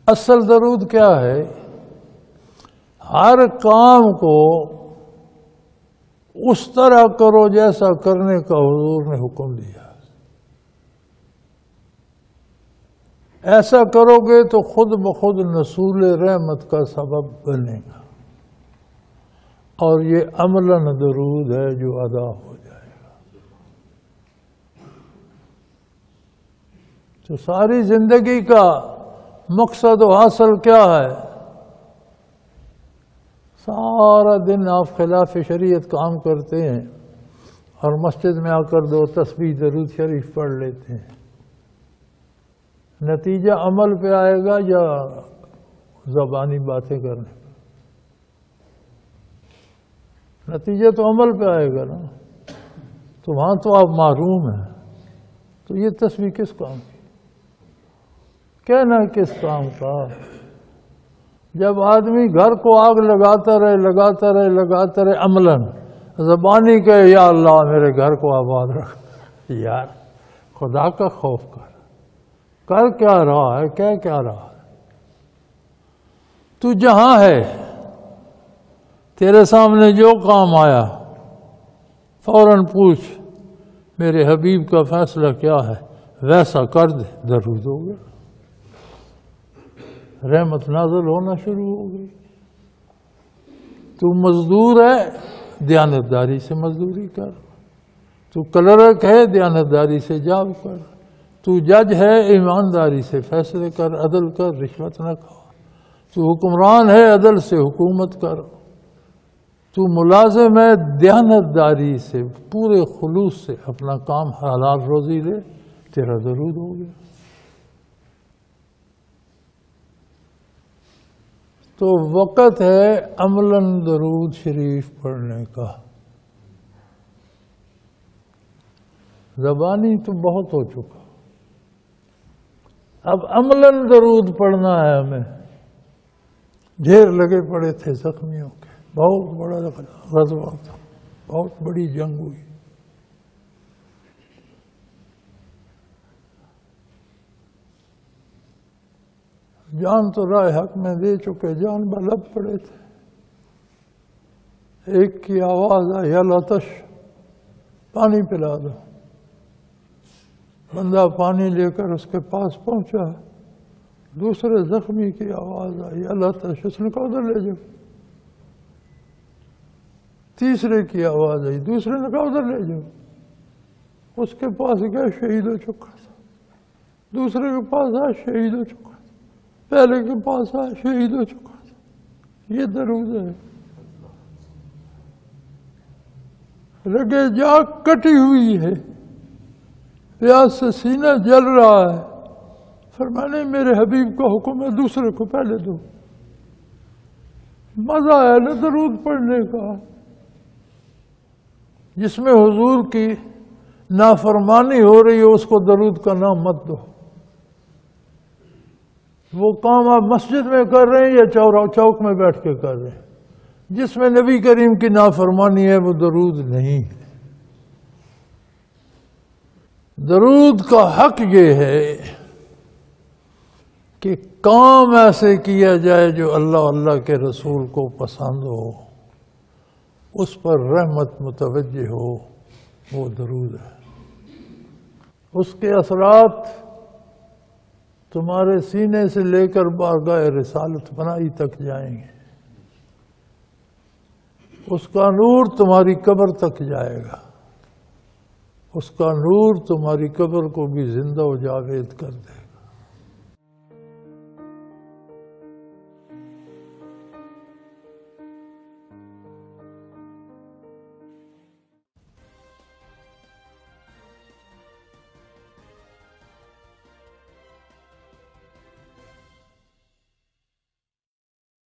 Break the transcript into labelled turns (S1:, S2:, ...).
S1: اصل درود کیا ہے؟ ہر کام کو اس طرح کرو جیسا کرنے کا حضور نے حکم دیا. ایسا کرو گے تو خود بخود نزول رحمت کا سبب بنے گا، اور یہ عملاً درود ہے جو ادا ہو جائے گا. تو ساری زندگی کا مقصد و حاصل کیا ہے؟ سارا دن آپ خلاف شریعت کام کرتے ہیں اور مسجد میں آ کر 2 تسبیح درود شریف پڑھ لیتے ہیں. نتیجہ عمل پہ آئے گا یا زبانی باتیں کرنے پہ؟ نتیجہ تو عمل پہ آئے گا نا. تو وہاں تو آپ محروم ہیں. تو یہ تسبیح کس کام کی؟ کہنا کس کام کا؟ جب آدمی گھر کو آگ لگاتا رہے عملاً، زبانی کہے یا اللہ میرے گھر کو آباد رکھ. یار خدا کا خوف کر کیا رہا ہے؟ کیا رہا ہے؟ تو جہاں ہے تیرے سامنے جو کام آیا فوراً پوچھ میرے حبیب کا فیصلہ کیا ہے، ویسا کر دے، درود ہو گیا، رحمت نازل ہونا شروع ہو گئی. تو مزدور ہے، دیانتداری سے مزدوری کر. تو کلرک ہے، دیانتداری سے جاب کر. تو جج ہے، ایمانداری سے فیصلے کر، عدل کر، رشوت نہ کھا. تو حکمران ہے، عدل سے حکومت کر. تو ملازم ہے، دیانتداری سے پورے خلوص سے اپنا کام حلال روزی لے، تیرا درود ہو گیا. تو وقت ہے عملاً درود شریف پڑھنے کا. زبانی تو بہت ہو چکا، اب عملاً درود پڑھنا ہے ہمیں. ڈھیر لگے پڑے تھے زخمیوں کے، بہت بڑا غزوہ تھا، بہت بڑی جنگ ہوئی. جان تو رائے حق میں دے چکے، جان بلب پڑے تھے. ایک کی آواز آئی العطش، پانی پلا دو. بندہ پانی لے کر اس کے پاس پہنچا. دوسرے زخمی کی آواز آئی العطش، اس نے کہا ادھر لے جاؤ. تیسرے کی آواز آئی، دوسرے نے کہا ادھر لے جاؤ. اس کے پاس گئے، شہید ہو چکا تھا. دوسرے کے پاس آیا، شہید ہو چکا تھا. پہلے کے پاس آیا، شہید ہو چکا تھا. یہ درود ہے. رگے جا کٹی ہوئی ہے، پیاس سے سینہ جل رہا ہے. فرمایا میرے حبیب کا حکم ہے دوسرے کو پہلے دو. مزہ آیا نا درود پڑھنے کا. جس میں حضور کی نافرمانی ہو رہی ہے اس کو درود کا نام مت دو. وہ کام آپ مسجد میں کر رہے ہیں یا چوک میں بیٹھ کے کر رہے ہیں، جس میں نبی کریم کی نافرمانی ہے وہ درود نہیں ہے. درود کا حق یہ ہے کہ کام ایسے کیا جائے جو اللہ کے رسول کو پسند ہو، اس پر رحمت متوجہ ہو، وہ درود ہے. اس کے اثرات تمہارے سینے سے لے کر بارگاہ رسالت پناہی تک جائیں گے. اس کا نور تمہاری قبر تک جائے گا. اس کا نور تمہاری قبر کو بھی زندہ و جاوید کر دے گا.